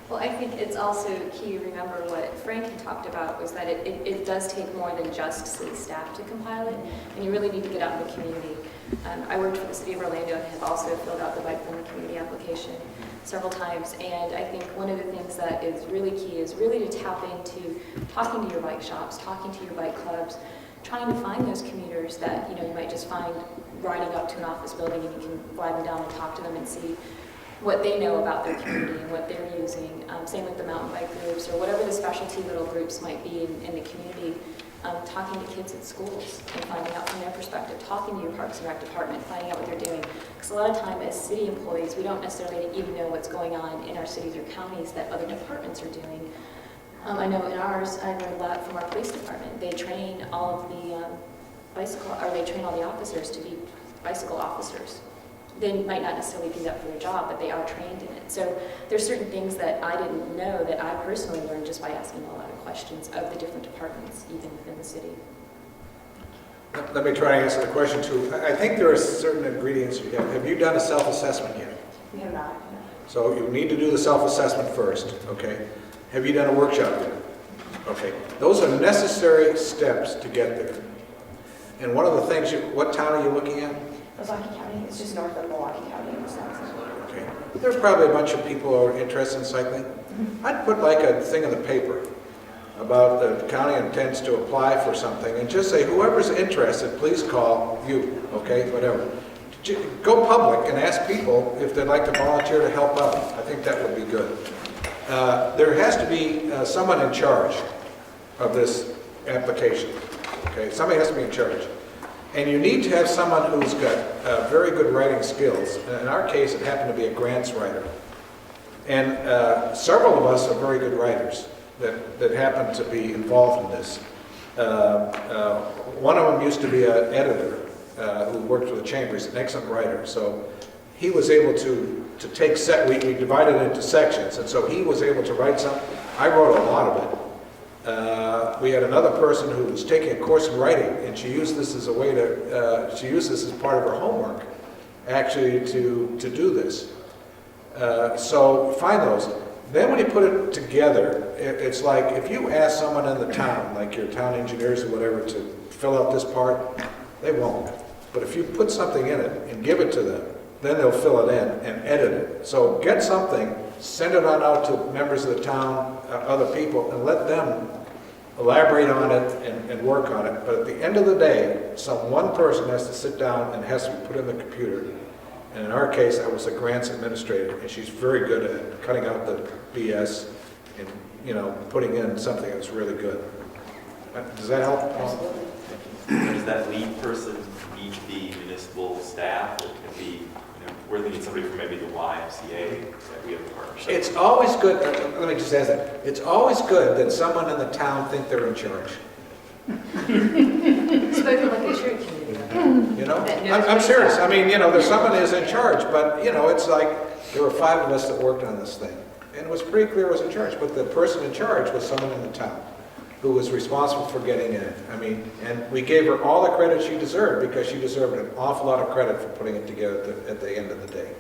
Well, I think it's also key to remember what Frank had talked about was that it does take more than just city staff to compile it, and you really need to get out in the community. I worked for the city of Orlando and have also filled out the bike-friendly community application several times, and I think one of the things that is really key is really to tap into talking to your bike shops, talking to your bike clubs, trying to find those commuters that you might just find riding up to an office building, and you can fly them down and talk to them and see what they know about their community and what they're using. Same with the mountain bike groups or whatever the specialty little groups might be in the community. Talking to kids at schools and finding out from their perspective, talking to your Parks and Rec department, finding out what they're doing. Because a lot of time as city employees, we don't necessarily even know what's going on in our cities or counties that other departments are doing. I know in ours, I learned a lot from our police department. They train all of the they train all the officers to be bicycle officers. They might not necessarily do that for their job, but they are trained in it. So there's certain things that I didn't know that I personally learned just by asking a lot of questions of the different departments, even within the city. Let me try to answer the question too. I think there are certain ingredients you have. Have you done a self-assessment yet? We have not. So you need to do the self-assessment first, okay? Have you done a workshop yet? Okay. Those are necessary steps to get there. And one of the things, what town are you looking at? Milwaukee County. It's just north of Milwaukee County in Wisconsin. Okay. There's probably a bunch of people who are interested in cycling. I'd put like a thing in the paper about the county intends to apply for something and just say, whoever's interested, please call you, okay, whatever. Go public and ask people if they'd like to volunteer to help out. I think that would be good. There has to be someone in charge of this application, okay? Somebody has to be in charge. And you need to have someone who's got very good writing skills. In our case, it happened to be a grants writer. And several of us are very good writers that happen to be involved in this. One of them used to be an editor who worked for the chamber. He's an excellent writer. So he was able to take, we divided it into sections, and so he was able to write something. I wrote a lot of it. We had another person who was taking a course in writing, and she used this as a way to, she used this as part of her homework, actually, to do this. So find those. Then when you put it together, it's like if you ask someone in the town, like your town engineers or whatever, to fill out this part, they won't. But if you put something in it and give it to them, then they'll fill it in and edit it. So get something, send it on out to members of the town, other people, and let them elaborate on it and work on it. But at the end of the day, one person has to sit down and has to be put in the computer. And in our case, I was a grants administrator, and she's very good at cutting out the BS and, putting in something that's really good. Does that help? Absolutely. Does that lead person need the municipal staff? Or can be, we're thinking somebody from maybe the YMCA that we have a partnership. It's always good, let me just ask that. It's always good that someone in the town think they're in charge. Spoken like a true community. I'm serious. I mean, there's someone who's in charge, but, it's like there were 5 of us that worked on this thing. And it was pretty clear who was in charge, but the person in charge was someone in the town who was responsible for getting in. And we gave her all the credit she deserved because she deserved an awful lot of credit for putting it together at the end of the day.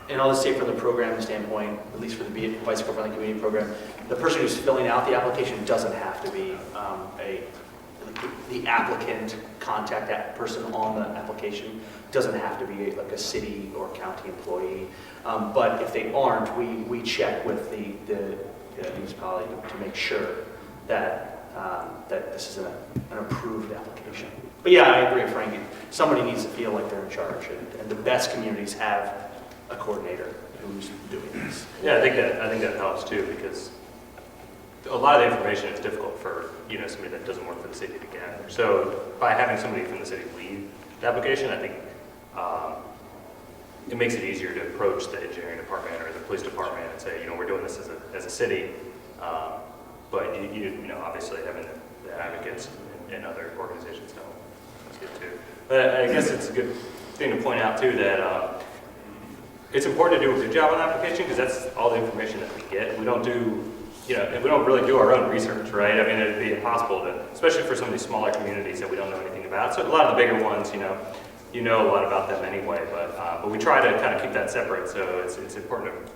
And I'll just say from the program standpoint, at least for the Bicycle Friendly Community Program, the person who's filling out the application doesn't have to be the applicant, contact that person on the application doesn't have to be like a city or county employee. But if they aren't, we check with the municipality to make sure that that this is an approved application. But yeah, I agree with Frank. Somebody needs to feel like they're in charge, and the best communities have a coordinator who's doing this. Yeah, I think that helps too, because a lot of the information is difficult for somebody that doesn't work for the city to gather. So by having somebody from the city lead the application, I think it makes it easier to approach the engineering department or the police department and say, we're doing this as a city, but obviously having the advocates and other organizations know that's good too. But I guess it's a good thing to point out too that it's important to do a good job on the application because that's all the information that we get. We don't do we don't really do our own research, right? I mean, it'd be impossible to, especially for some of these smaller communities that we don't know anything about. So a lot of the bigger ones, you know a lot about them anyway, but we try to kind of keep that separate. So it's important to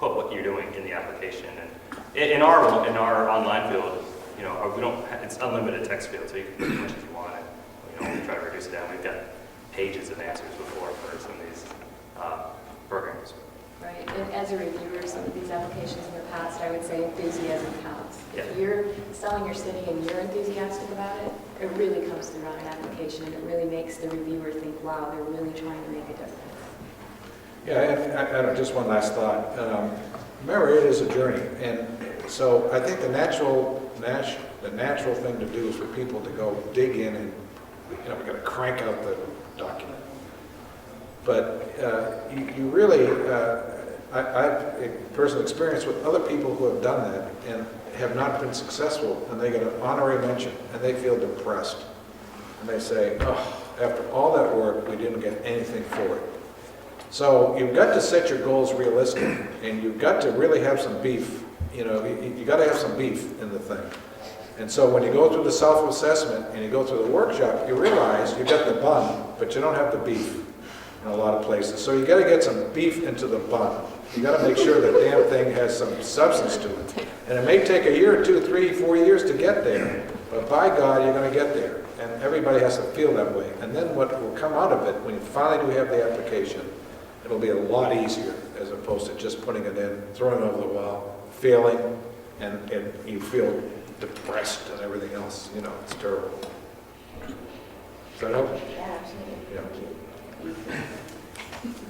put what you're doing in the application. And in our online field, you know, we don't, it's unlimited text field, so you can put as much as you want, and, you know, we try to reduce it down. We've got pages of answers before for some of these programs. Right, and as a reviewer of some of these applications in the past, I would say enthusiasm counts. Yeah. If you're selling your city and you're enthusiastic about it, it really comes through on an application, and it really makes the reviewer think, wow, they're really trying to make a difference. Yeah, and just one last thought. Remember, it is a journey, and so I think the natural thing to do is for people to go dig in and, you know, we're going to crank out the document. But you really, I've a personal experience with other people who have done that and have not been successful, and they get an honorary mention, and they feel depressed. And they say, oh, after all that work, we didn't get anything for it. So you've got to set your goals realistic, and you've got to really have some beef. You know, you got to have some beef in the thing. And so when you go through the self-assessment and you go through the workshop, you realize you got the bun, but you don't have the beef in a lot of places. So you got to get some beef into the bun. You got to make sure the damn thing has some substance to it. And it may take a year or 2, 3, 4 years to get there, but by God, you're going to get there. And everybody has to feel that way. And then what will come out of it, when you finally do have the application, it'll be a lot easier as opposed to just putting it in, throwing it over the wall, failing, and you feel depressed and everything else. You know, it's terrible. Does that help? Yeah, absolutely. Yeah.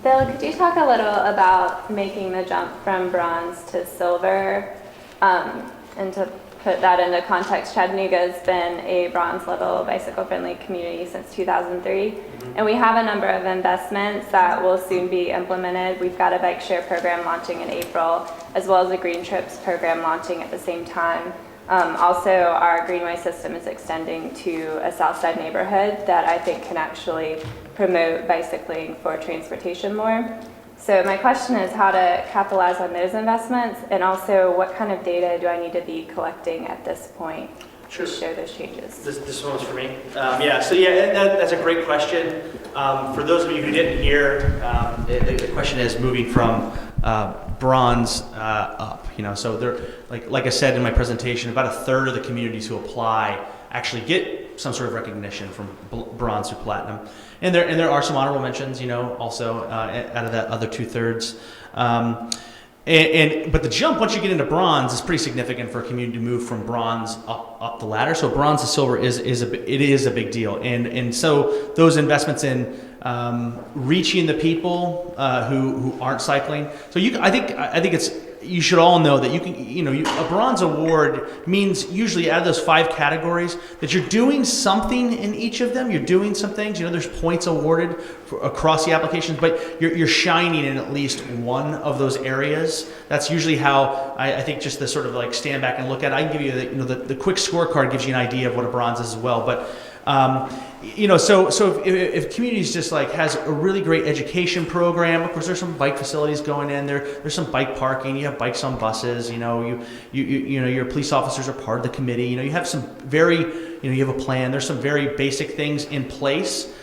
Bill, could you talk a little about making the jump from bronze to silver? And to put that into context, Chattanooga has been a bronze level bicycle-friendly community since 2003. And we have a number of investments that will soon be implemented. We've got a bike share program launching in April, as well as a Green Trips program launching at the same time. Also, our Greenway system is extending to a south side neighborhood that I think can actually promote bicycling for transportation more. So my question is how to capitalize on those investments, and also what kind of data do I need to be collecting at this point to show those changes? This one's for me. That's a great question. For those of you who didn't hear, the question is moving from bronze up. You know, so there, like I said in my presentation, about a third of the communities who apply actually get some sort of recognition from bronze to platinum, and there are some honorable mentions. You know, also out of that other 2/3. But the jump once you get into bronze is pretty significant for a community to move from bronze up the ladder. So bronze to silver is a big deal, and so those investments in reaching the people who aren't cycling. So I think it's, you should all know that a bronze award means usually out of those 5 categories that you're doing something in each of them. You're doing some things. You know, there's points awarded across the applications, but you're shining in at least one of those areas. That's usually how I think, just to sort of like stand back and look at it. I can give you the quick scorecard gives you an idea of what a bronze is as well, but. So if communities just like has a really great education program, of course there's some bike facilities going in there. There's some bike parking. You have bikes on buses. You know, your police officers are part of the committee. You know, you have some you have a plan. There's some very basic things in place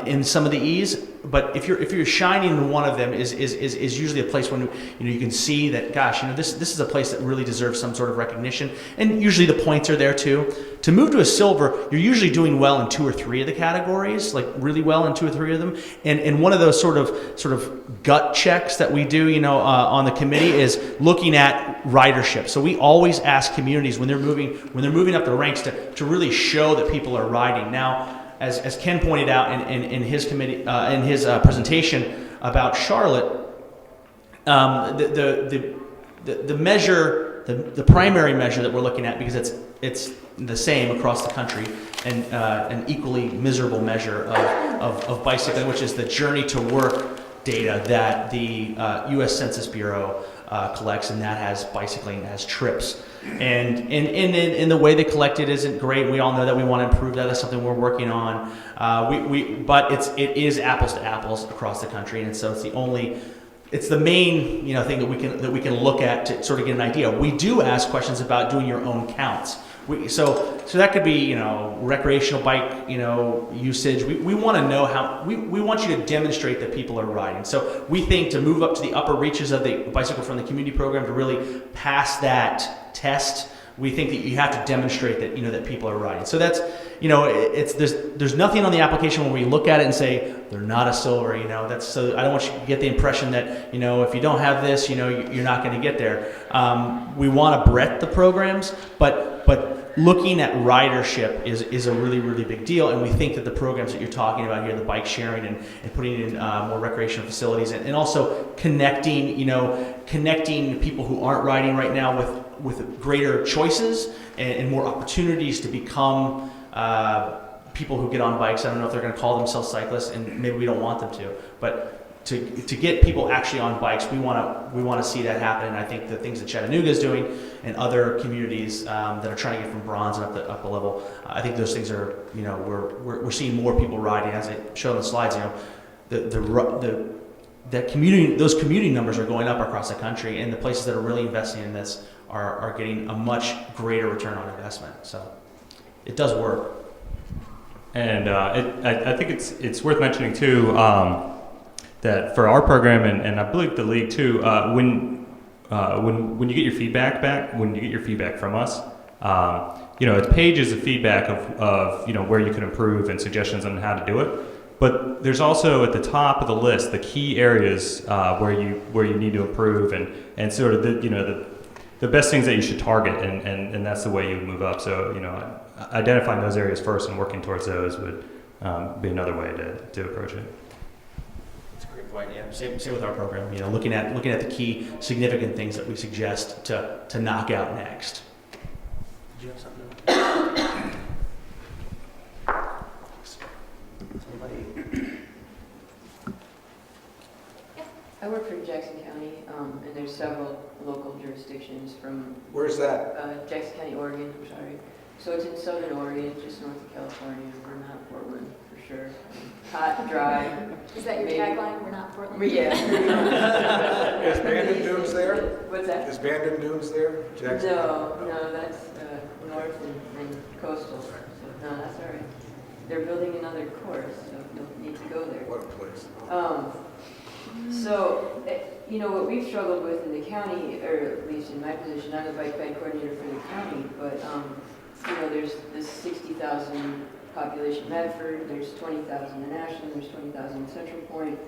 in some of the E's. But if you're shining in one of them is usually a place when you can see that, gosh, this is a place that really deserves some sort of recognition, and usually the points are there too. To move to a silver, you're usually doing well in 2 or 3 of the categories, like really well in 2 or 3 of them. And one of those sort of gut checks that we do, on the committee is looking at ridership. So we always ask communities when they're moving up the ranks to really show that people are riding. Now, as Ken pointed out in his committee in his presentation about Charlotte, the measure, the primary measure that we're looking at, because it's the same across the country, and an equally miserable measure of bicycling, which is the journey to work data that the U.S. Census Bureau collects, and that has bicycling as trips. And in the way they collect it isn't great. We all know that we want to improve that. That's something we're working on. But it is apples to apples across the country, and so it's the main thing that we can look at to sort of get an idea. We do ask questions about doing your own counts. So that could be, recreational bike, usage. We want to know how, we want you to demonstrate that people are riding. So we think to move up to the upper reaches of the Bicycle Friendly Community Program, to really pass that test, we think that you have to demonstrate that, that people are riding. So that's, there's nothing on the application when we look at it and say, they're not a silver, so I don't want you to get the impression that, if you don't have this, you're not going to get there. We want to breadth the programs, but looking at ridership is a really, really big deal, and we think that the programs that you're talking about here, the bike sharing and putting in more recreational facilities, and also connecting people who aren't riding right now with greater choices and more opportunities to become people who get on bikes. I don't know if they're going to call themselves cyclists, and maybe we don't want them to, but to get people actually on bikes, we want to see that happen. And I think the things that Chattanooga is doing and other communities that are trying to get from bronze and up the level, I think those things are, we're seeing more people riding. As I showed on the slides, those community numbers are going up across the country, and the places that are really investing in this are getting a much greater return on investment. So it does work. And I think it's worth mentioning too that for our program and I believe the league too, when you get your feedback back, when you get your feedback from us, it's pages of feedback of where you can improve and suggestions on how to do it. But there's also at the top of the list the key areas where you need to improve and sort of the best things that you should target, and that's the way you move up. So identifying those areas first and working towards those would be another way to approach it. That's a great point. Yeah, same with our program. Looking at the key significant things that we suggest to knock out next. Did you have something? I work for Jackson County, and there's several local jurisdictions from Where's that? Jackson County, Oregon, I'm sorry. So it's in southern Oregon, just north of California. We're not Portland, for sure. Hot, dry. Is that your maybe. tagline? We're not Portland? Yeah. Is Bandon Dunes there? What's that? Is Bandon Dunes there? Jackson? No, that's north and coastal. So, no, that's all right. They're building another course, so you'll need to go there. What a place. So, what we've struggled with in the county, or at least in my position, I'm the bike coordinator for the county, but, there's this 60,000 population Medford, there's 20,000 in Ashland, there's 20,000 in Central Point,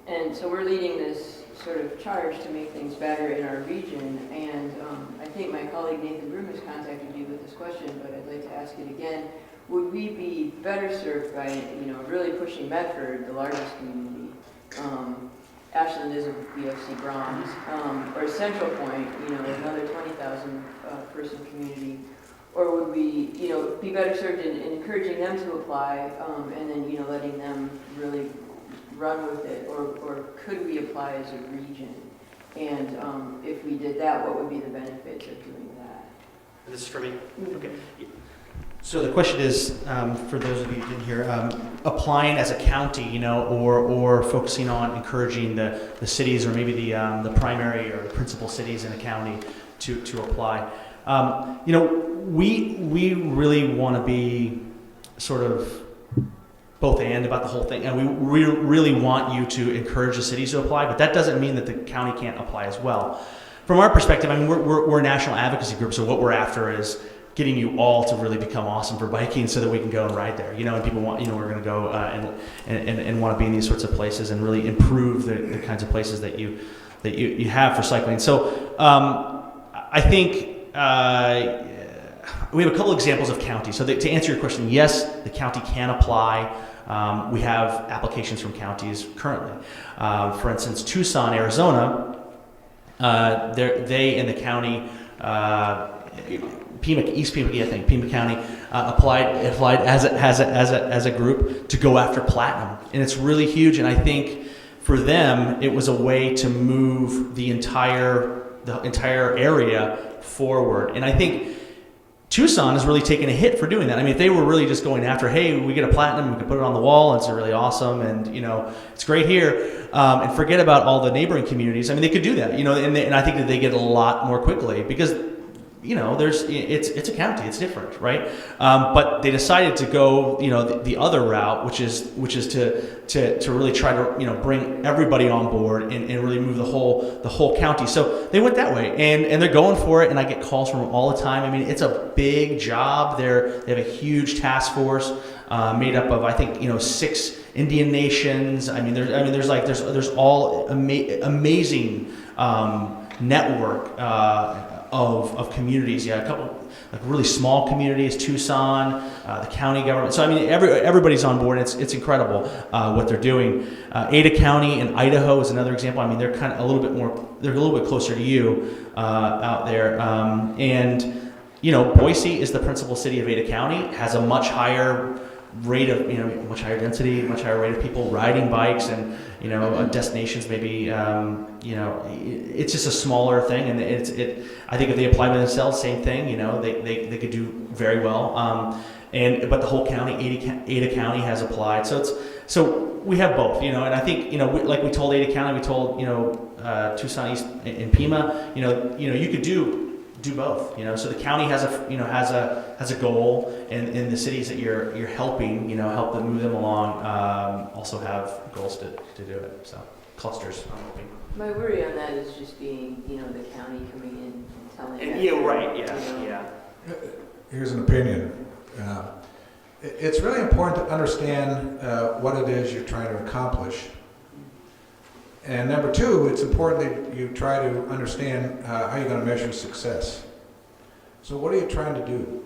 and so we're leading this sort of charge to make things better in our region, and I think my colleague Nathan Broom has contacted you with this question, but I'd like to ask it again. Would we be better served by, really pushing Medford, the largest community? Ashland is a BFC bronze, or Central Point, another 20,000 person community, or would we, be better served in encouraging them to apply, and then, letting them really run with it, or could we apply as a region? And if we did that, what would be the benefits of doing that? This is for me? Okay. So the question is, for those of you who didn't hear, applying as a county, or focusing on encouraging the cities or maybe the primary or principal cities in a county to apply. We really want to be sort of both and about the whole thing, and we really want you to encourage the cities to apply, but that doesn't mean that the county can't apply as well. From our perspective, we're a national advocacy group, so what we're after is getting you all to really become awesome for biking so that we can go and ride there, and people want, we're going to go and want to be in these sorts of places and really improve the kinds of places that you have for cycling. So I think we have a couple examples of counties. So to answer your question, yes, the county can apply. We have applications from counties currently. For instance, Tucson, Arizona, they in the county, East Pima County applied as a group to go after platinum, and it's really huge. And I think for them, it was a way to move the entire area forward. And I think Tucson has really taken a hit for doing that. If they were really just going after, hey, we get a platinum, we can put it on the wall, and it's really awesome, and it's great here, and forget about all the neighboring communities. They could do that, and I think that they get a lot more quickly because it's a county, it's different, right? But they decided to go, the other route, which is to really try to, bring everybody on board and really move the whole county. So they went that way, and they're going for it. And I get calls from them all the time. I mean, it's a big job. They have a huge task force made up of, I think, 6 Indian nations. There's all amazing network of communities. Yeah, a couple like really small communities, Tucson, the county government. So I mean, everybody's on board. It's incredible what they're doing. Ada County in Idaho is another example. I mean, they're kind of a little bit more. They're a little bit closer to you out there. And Boise is the principal city of Ada County. Has a much higher rate of much higher density, much higher rate of people riding bikes, and destinations maybe it's just a smaller thing, and I think if they apply to themselves, same thing, they could do very well, but the whole county, Ada County has applied, so we have both, and I think like we told Ada County, we told Tucson East and Pima, you could do both, so the county has a goal, and the cities that you're helping, help them move them along, also have goals to do it. So clusters, I'm hoping. My worry on that is just being, the county coming in and telling us. Yeah, right, yeah. Here's an opinion. It's really important to understand what it is you're trying to accomplish. And number 2, it's important that you try to understand how you're going to measure success. So what are you trying to do?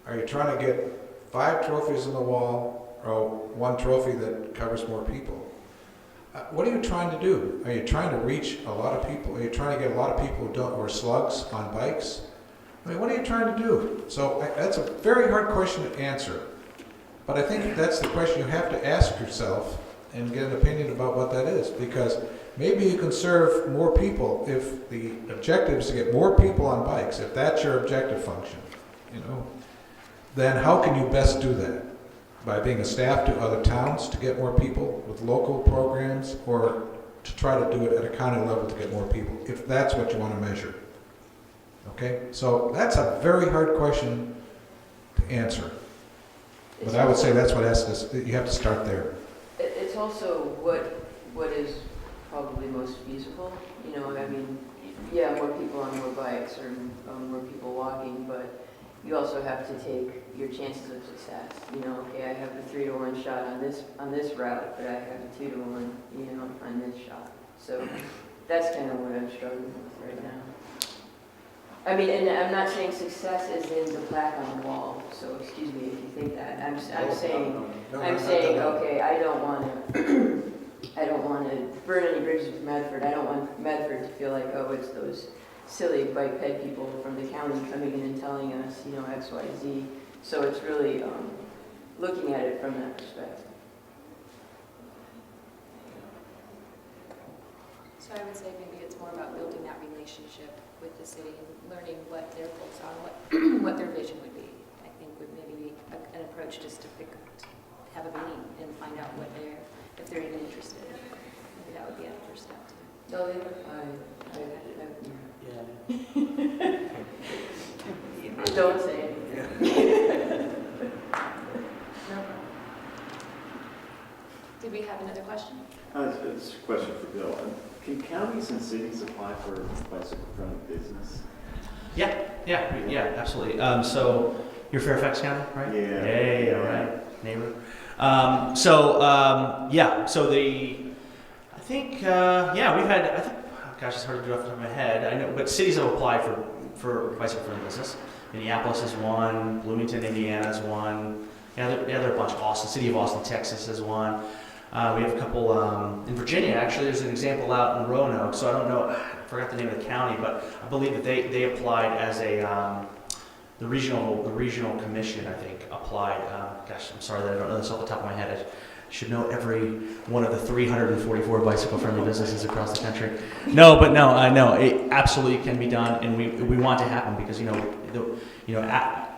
Are you trying to get 5 trophies on the wall, or 1 trophy that covers more people? What are you trying to do? Are you trying to reach a lot of people? Are you trying to get a lot of people who are slugs on bikes? I mean, what are you trying to do? So that's a very hard question to answer. But I think that's the question you have to ask yourself and get an opinion about what that is. Because maybe you can serve more people if the objective is to get more people on bikes, if that's your objective function, then how can you best do that? By being a staff to other towns to get more people with local programs, or to try to do it at a county level to get more people, if that's what you want to measure. Okay, so that's a very hard question to answer. But I would say that's what you have to start there. It's also what is probably most feasible. Yeah, more people on more bikes, or more people walking, but you also have to take your chances of success. Okay, I have a 3-to-1 shot on this route, but I have a 2-to-1, on this shot. So that's kind of what I'm struggling with right now. I mean, and I'm not saying success is in the plaque on the wall. So excuse me if you think that. I'm saying, okay, I don't want to burn any bridges with Medford. I don't want Medford to feel like, oh, it's those silly bike ped people from the county coming in and telling us, X, Y, Z. So it's really looking at it from that perspective. So I would say maybe it's more about building that relationship with the city and learning what their goals are, what their vision would be. I think would maybe be an approach, just to have a meeting and find out if they're even interested. Maybe that would be a first step too. No, they were fine. Don't say it. No. Did we have another question? It's a question for Bill. Can counties and cities apply for bicycle-friendly business? Yeah, absolutely. So you're Fairfax County, right? Yeah. Hey, all right, neighbor. We've had, gosh, it's hard to do off the top of my head. I know, but cities have applied for bicycle-friendly business. Minneapolis is one, Bloomington, Indiana is one. Yeah, there are a bunch. City of Austin, Texas is one. We have a couple in Virginia. Actually, there's an example out in Roanoke. So I don't know, I forgot the name of the county, but I believe that they applied as the regional commission. I think applied. Gosh, I'm sorry that I don't know this off the top of my head. I should know every one of the 344 bicycle-friendly businesses across the country. No, it absolutely can be done, and we want to happen because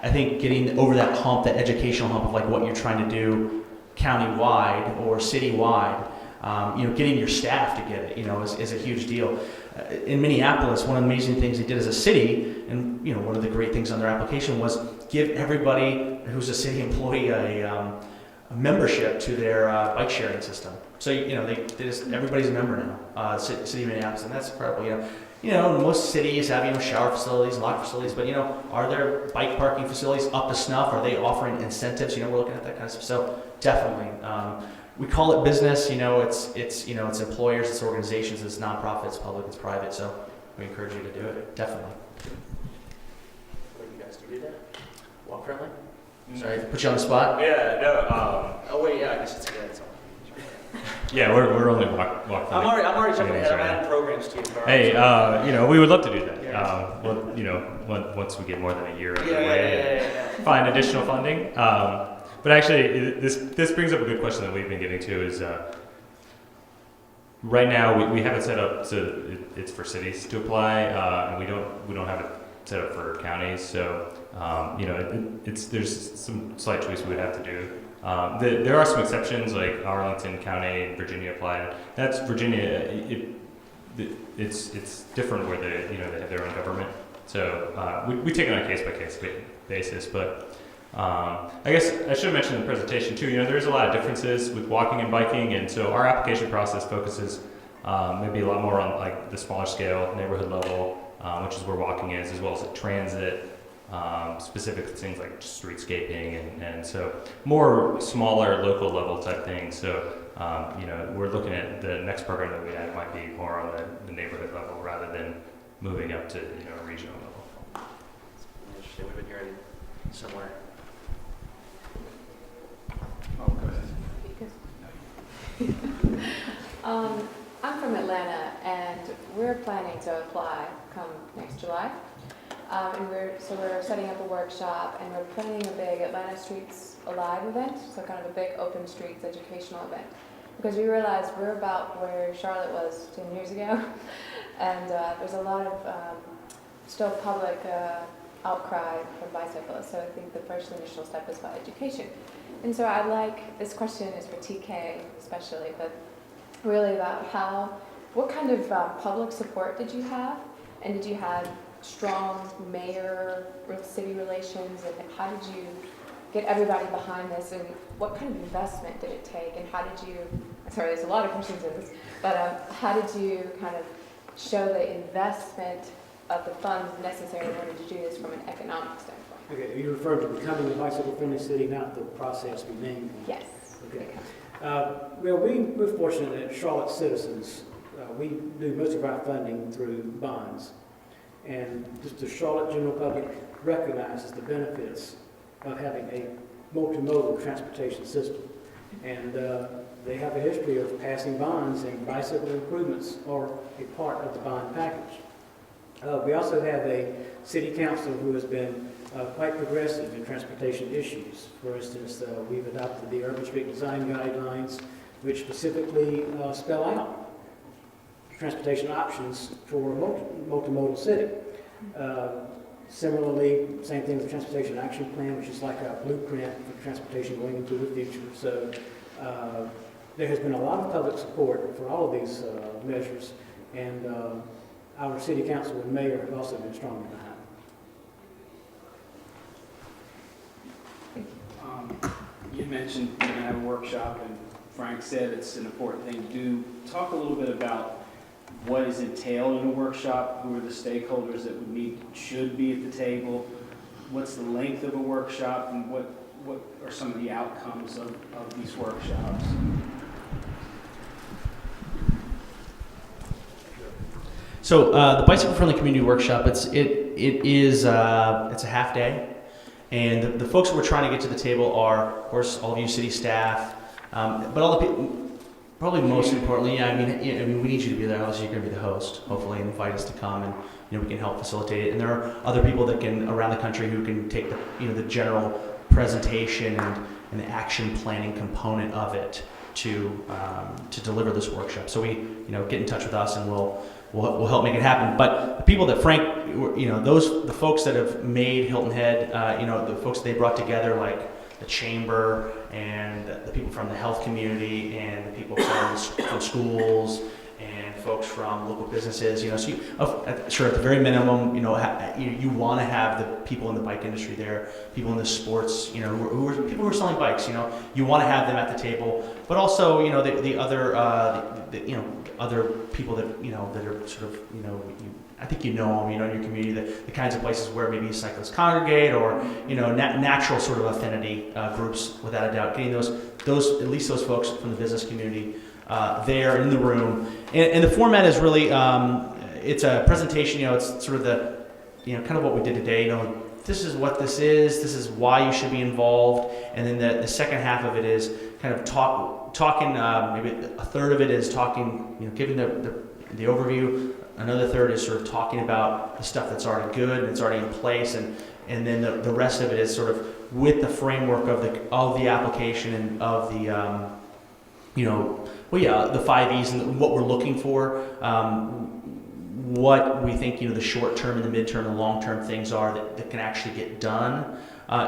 I think getting over that hump, that educational hump of like what you're trying to do county-wide or city-wide, Getting your staff to get it, is a huge deal. In Minneapolis, one of the amazing things they did as a city, and one of the great things on their application was give everybody who's a city employee a membership to their bike sharing system. So everybody's a member now, city of Minneapolis, and that's incredible. Most cities have shower facilities, locker facilities, but are there bike parking facilities up to snuff? Are they offering incentives? We're looking at that kind of stuff. So definitely, we call it business. It's employers, it's organizations, it's nonprofits, public, it's private. So we encourage you to do it. Definitely. What do you guys do that? Walk friendly? Sorry, put you on the spot. Yeah, no. Oh wait, yeah, I guess it's good. Yeah, we're only walk I'm already jumping ahead. I'm adding programs to you, Carl. Hey, we would love to do that. Yeah. Once we get more than a year underway, find additional funding. But actually, this brings up a good question that we've been getting to is right now we have it set up so it's for cities to apply, and we don't have it set up for counties. So there's some slight tweaks we would have to do. There are some exceptions, like Arlington County and Virginia apply. That's Virginia. It's different where they have their own government. So we take it on a case by case basis. But I guess I should have mentioned in the presentation too. There's a lot of differences with walking and biking, and so our application process focuses maybe a lot more on like the smaller scale, neighborhood level, which is where walking is, as well as transit. Specific things like streetscaping and so more smaller local level type things. So we're looking at the next program that we have might be more on the neighborhood level rather than moving up to a regional level. Interesting. We've been hearing similar. Oh, go ahead. I'm from Atlanta, and we're planning to apply come next July. And we're setting up a workshop, and we're planning a big Atlanta Streets Alive event, so kind of a big open streets educational event. Because we realized we're about where Charlotte was 10 years ago, and there's a lot of still public outcry from bicyclists, so I think the first initial step is about education. And so this question is for TK especially, but really about what kind of public support did you have, and did you have strong mayor city relations, and how did you get everybody behind this, and what kind of investment did it take, and how did you, sorry, there's a lot of questions in this, but how did you kind of show the investment of the funds necessary in order to do this from an economic standpoint? Okay, you referred to becoming a bicycle-friendly city, not the process being. Yes. Okay. Well, we're fortunate that Charlotte citizens, we do most of our funding through bonds. And just the Charlotte general public recognizes the benefits of having a multimodal transportation system. And they have a history of passing bonds, and bicycle improvements are a part of the bond package. We also have a city council who has been quite progressive in transportation issues. For instance, we've adopted the Urban Street Design Guidelines, which specifically spell out transportation options for a multimodal city. Similarly, same thing with the Transportation Action Plan, which is like a blueprint for transportation going into the future. So there has been a lot of public support for all of these measures, and our city council and mayor have also been strongly behind. You mentioned you're going to have a workshop, and Frank said it's an important thing to do. Talk a little bit about what is entailed in a workshop, who are the stakeholders that should be at the table, what's the length of a workshop, and what are some of the outcomes of these workshops? So the Bicycle Friendly Community Workshop, it's a half day, and the folks that we're trying to get to the table are, of course, all of you city staff, but all the people. Probably most importantly, I mean, we need you to be there. Obviously, you're going to be the host, hopefully, and invite us to come, and we can help facilitate it. And there are other people that can around the country who can take the general presentation and the action planning component of it to deliver this workshop. So we get in touch with us, and we'll help make it happen. But the people that Frank, the folks that have made Hilton Head, the folks that they brought together, like the chamber and the people from the health community and the people from schools and folks from local businesses, you know, so sure, at the very minimum, you know, you want to have the people in the bike industry there, people in the sports, you know, who are people who are selling bikes, you know, you want to have them at the table, but also, you know, the other, you know, other people that, you know, that are sort of, you know, I think you know them, you know, in your community, the kinds of places where maybe cyclists congregate, or, you know, natural sort of affinity groups, without a doubt, getting those at least those folks from the business community there in the room. And the format is really, it's a presentation, you know, it's sort of the, you know, kind of what we did today, you know, this is what this is why you should be involved, and then the second half of it is kind of talking, maybe a third of it is talking, you know, giving the overview, another third is sort of talking about the stuff that's already good and it's already in place, and then the rest of it is sort of with the framework of the application and of the, you know, well, yeah, the 5 E's and what we're looking for, what we think, you know, the short term and the midterm and the long term things are that can actually get done,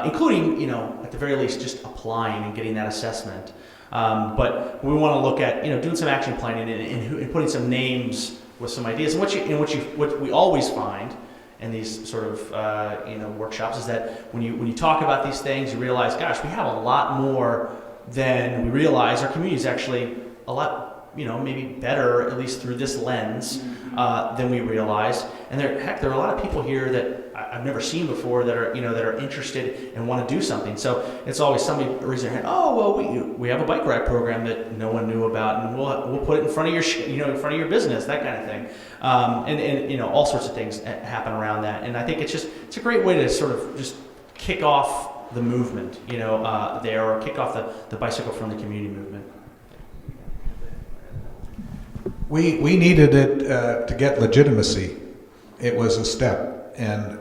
including, you know, at the very least, just applying and getting that assessment. But we want to look at, you know, doing some action planning and putting some names with some ideas. And what we always find in these sort of, you know, workshops is that when you talk about these things, you realize, gosh, we have a lot more than we realize. Our community is actually a lot, you know, maybe better, at least through this lens, than we realize. And there are a lot of people here that I've never seen before that are, you know, that are interested and want to do something. So it's always somebody raising their hand. Oh, well, we have a bike ride program that no one knew about, and we'll put it in front of your, you know, in front of your business, that kind of thing. And you know, all sorts of things happen around that. And I think it's a great way to sort of just kick off the movement, you know, there, or kick off the bicycle friendly community movement. We needed it to get legitimacy. It was a step, and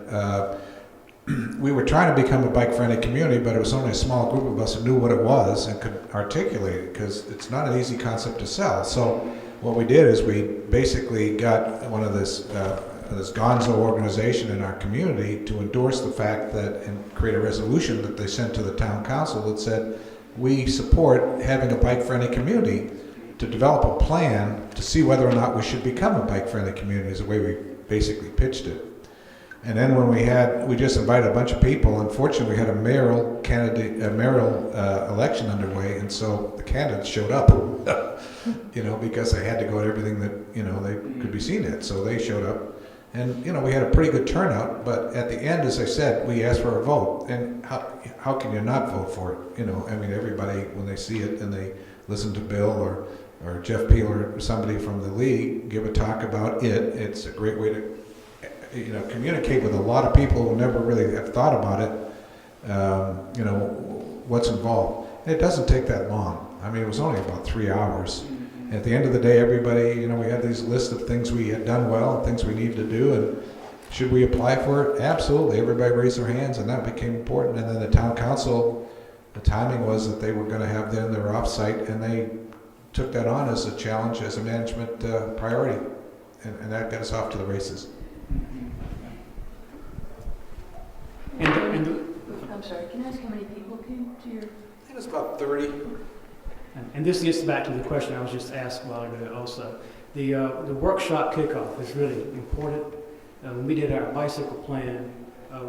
we were trying to become a bike-friendly community, but it was only a small group of us who knew what it was and could articulate it, because it's not an easy concept to sell. So what we did is we basically got one of this gonzo organization in our community to endorse the fact that, and create a resolution that they sent to the town council that said, we support having a bike-friendly community, to develop a plan to see whether or not we should become a bike-friendly community, is the way we basically pitched it. And then when we just invited a bunch of people. Unfortunately, we had a mayoral election underway, and so the candidates showed up, you know, because they had to go to everything that, you know, they could be seen at. So they showed up, and, you know, we had a pretty good turnout. But at the end, as I said, we asked for a vote, and how can you not vote for it? You know, I mean, everybody, when they see it and they listen to Bill or Jeff Peel or somebody from the league give a talk about it, it's a great way to, you know, communicate with a lot of people who never really have thought about it, you know, what's involved. And it doesn't take that long. I mean, it was only about 3 hours. And at the end of the day, everybody, you know, we had these lists of things we had done well and things we needed to do, and should we apply for it? Absolutely. Everybody raised their hands, and that became important. And then the town council, the timing was that they were going to have their offsite, and they took that on as a challenge, as a management priority, and that got us off to the races. I'm sorry, can I ask how many people came to your? I think it was about 30. And this gets back to the question I was just asked a while ago also. The workshop kickoff is really important. When we did our bicycle plan,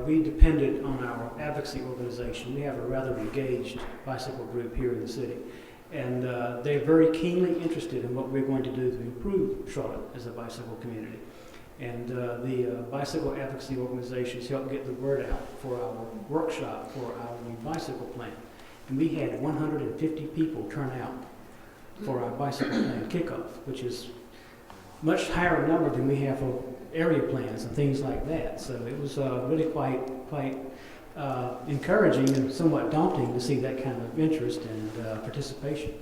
we depended on our advocacy organization. We have a rather engaged bicycle group here in the city. And they're very keenly interested in what we're going to do to improve Charlotte as a bicycle community. And the bicycle advocacy organizations helped get the word out for our workshop for our new bicycle plan. And we had 150 people turn out for our bicycle plan kickoff, which is much higher number than we have for area plans and things like that. So it was really quite encouraging and somewhat daunting to see that kind of interest and participation.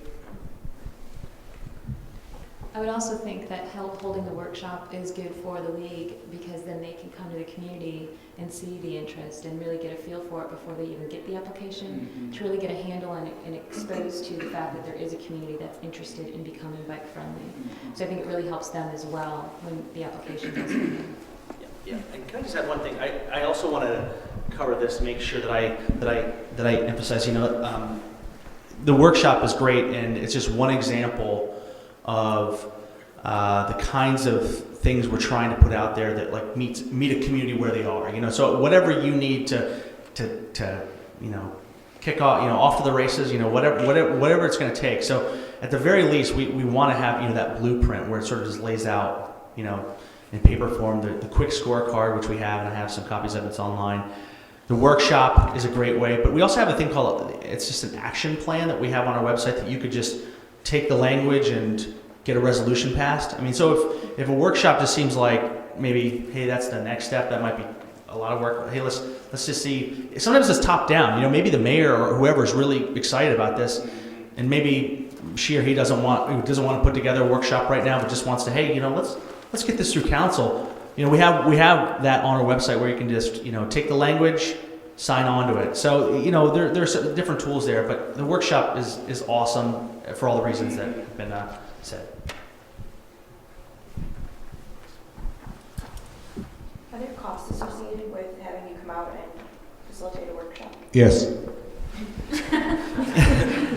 I would also think that holding the workshop is good for the league, because then they can come to the community and see the interest and really get a feel for it before they even get the application, to really get a handle on it and exposed to the fact that there is a community that's interested in becoming bike friendly. So I think it really helps them as well when the application does come in. Yeah, and can I just add one thing? I also want to cover this, make sure that I emphasize, the workshop is great, and it's just one example of the kinds of things we're trying to put out there that like meet a community where they are. So whatever you need to kick off, off to the races, whatever it's going to take. So at the very least, we want to have that blueprint where it sort of just lays out, in paper form, the quick scorecard, which we have, and I have some copies of it. It's online. The workshop is a great way, but we also have a thing called, it's just an action plan that we have on our website that you could just take the language and get a resolution passed. So if a workshop just seems like maybe, hey, that's the next step, that might be a lot of work. Hey, let's just see. Sometimes it's top down. Maybe the mayor or whoever is really excited about this, and maybe she or he doesn't want to put together a workshop right now, but just wants to, hey, let's get this through council. We have that on our website where you can just take the language, sign on to it. So there's different tools there, but the workshop is awesome for all the reasons that have been said. Are there costs associated with having you come out and facilitate a workshop? Yes.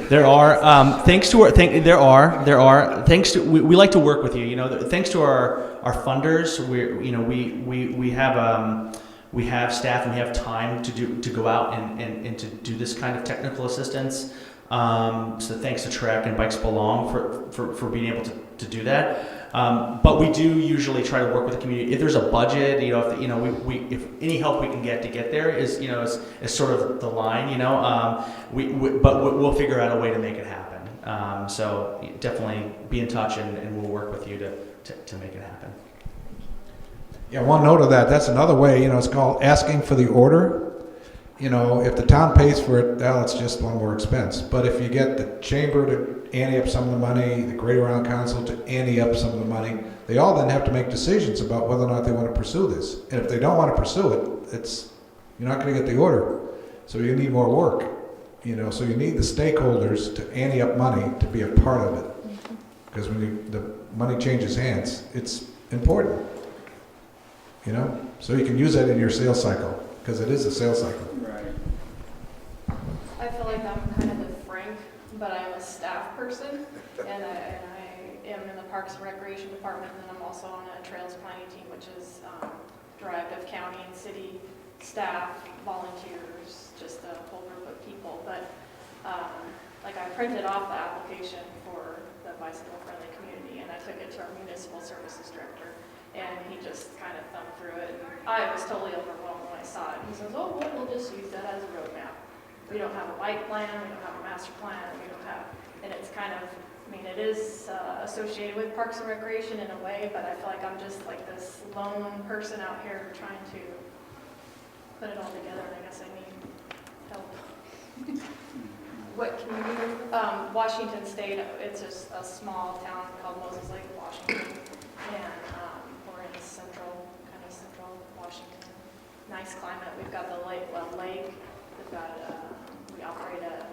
There are. We like to work with you. Thanks to our funders, we have staff and we have time to go out and to do this kind of technical assistance. So thanks to Trek and Bikes Belong for being able to do that. But we do usually try to work with the community. If there's a budget, if any help we can get to get there is sort of the line, but we'll figure out a way to make it happen. So definitely be in touch and we'll work with you to make it happen. Yeah, one note of that, that's another way, it's called asking for the order. If the town pays for it, well, it's just one more expense. But if you get the chamber to ante up some of the money, the Greater Island Council to ante up some of the money, they all then have to make decisions about whether or not they want to pursue this. And if they don't want to pursue it, you're not going to get the order. So you need more work. So you need the stakeholders to ante up money to be a part of it. Because when the money changes hands, it's important. So you can use that in your sales cycle, because it is a sales cycle. Right. I feel like I'm kind of the Frank, but I'm a staff person, and I am in the Parks and Recreation Department, and then I'm also on a Trails Planning team, which is derived of county and city staff, volunteers, just a whole group of people. But I printed off the application for the bicycle-friendly community, and I took it to our municipal services director. And he just kind of thumbed through it. I was totally overwhelmed when I saw it. He says, oh, well, we'll just use that as a roadmap. We don't have a bike plan, we don't have a master plan, and it's kind of, it is associated with Parks and Recreation in a way, but I feel like I'm just like this lone person out here trying to put it all together, and I guess I need help. What community? Washington State, it's just a small town called Moses Lake, Washington. And we're in central Washington. Nice climate. We've got the lake. We've got we operate a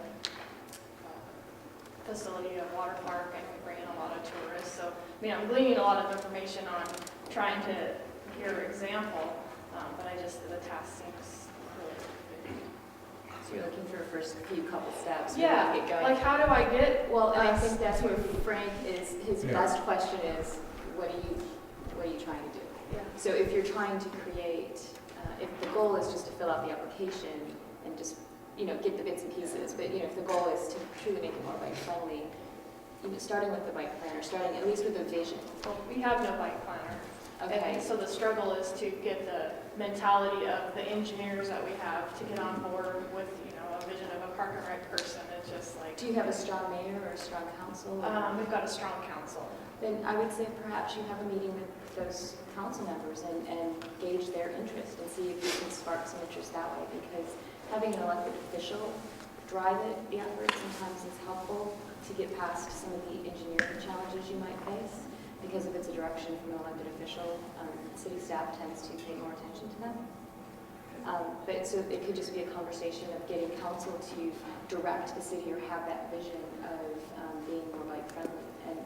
facility, a water park, and we bring in a lot of tourists. So I'm gleaning a lot of information on trying to hear example, but the task seems really big. So you're looking for a first couple steps. Yeah. Get going. Like how do I get? Well, and I think that's where Frank is. His best question is, what are you trying to do? Yeah. So if you're trying to create, if the goal is just to fill out the application and just get the bits and pieces, but if the goal is to truly make it more bike friendly, starting with the bike planner, starting at least with a vision. Well, we have no bike planner. Okay. And so the struggle is to get the mentality of the engineers that we have to get on board with a vision of a park and rec person. It's just like. Do you have a strong mayor or a strong council? We've got a strong council. Then I would say perhaps you have a meeting with those council members and gauge their interest and see if you can spark some interest that way, because having an elected official drive the effort sometimes is helpful to get past some of the engineering challenges you might face, because if it's a direction from an elected official, city staff tends to pay more attention to them. But so it could just be a conversation of getting council to direct the city or have that vision of being more bike friendly. And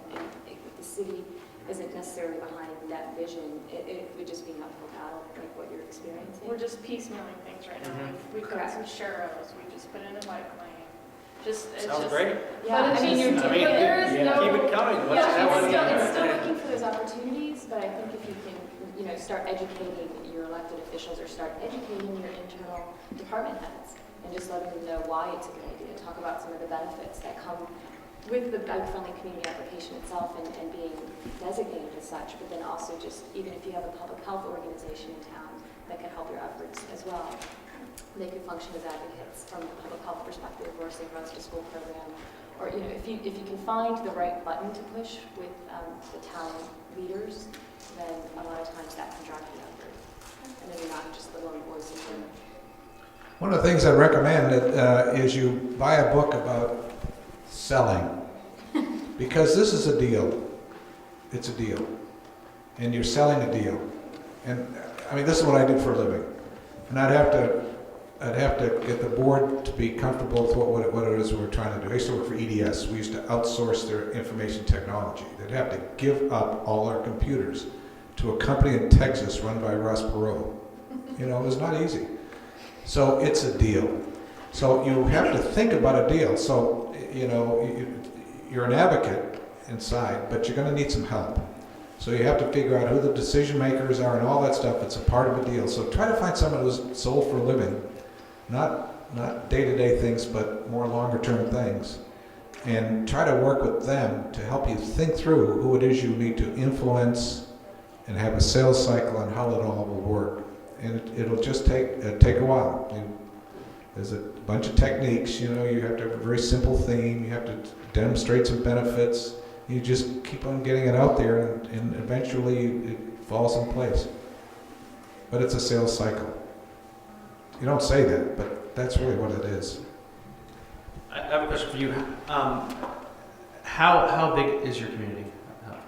if the city isn't necessarily behind that vision. It would just be an uphill battle, like what you're experiencing. We're just piecemealing things right now. We've got Correct. some sharrows, we just put in a bike lane. It's Sounds just, great. Yeah, But I mean, it's you're just- but there is no. Keep it coming. What's Yeah, happening? it's still looking for those opportunities, but I think if you can, start educating your elected officials or start educating your internal department heads and just letting them know why it's a good idea, talk about some of the benefits that come with the bike-friendly community application itself and being designated as such, but then also just, even if you have a public health organization in town that can help your efforts as well, they could function as advocates from the public health perspective or Safe Routes to School program. Or, if you can find the right button to push with the town leaders, then a lot of times that can drive the effort. And then you're not just the lone voice in the room. One of the things I recommend is you buy a book about selling, because this is a deal. It's a deal, and you're selling a deal. And I mean, this is what I do for a living, and I'd have to get the board to be comfortable with what it is we're trying to do. I used to work for EDS. We used to outsource their information technology. They'd have to give up all our computers to a company in Texas run by Ross Perot. It was not easy. So it's a deal. So you have to think about a deal. So, you're an advocate inside, but you're going to need some help. So you have to figure out who the decision makers are and all that stuff. It's a part of a deal. So try to find someone who's sold for a living, not day-to-day things, but more longer-term things. And try to work with them to help you think through who it is you need to influence and have a sales cycle on how it all will work. And it'll just take a while. There's a bunch of techniques. You have to have a very simple theme. You have to demonstrate some benefits. You just keep on getting it out there, and eventually it falls in place. But it's a sales cycle. You don't say that, but that's really what it is. I have a question for you. How big is your community?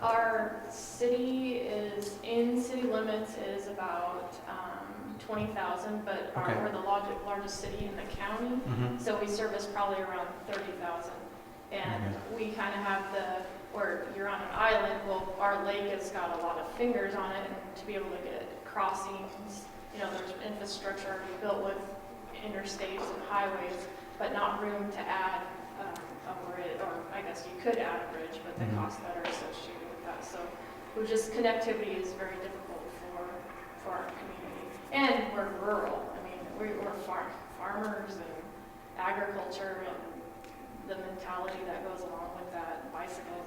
Our city is, in city limits, is about 20,000, but Okay. we're the largest city in the county, so we service probably around 30,000. And we kind of have where you're on an island, well, our lake has got a lot of fingers on it, and to be able to get crossings, there's infrastructure already built with interstates and highways, but not room to add a bridge, or I guess you could add a bridge, but the costs that are associated with that. So connectivity is very difficult for our community. And we're rural. I mean, we're farmers and agriculture and the mentality that goes along with that, bicycles.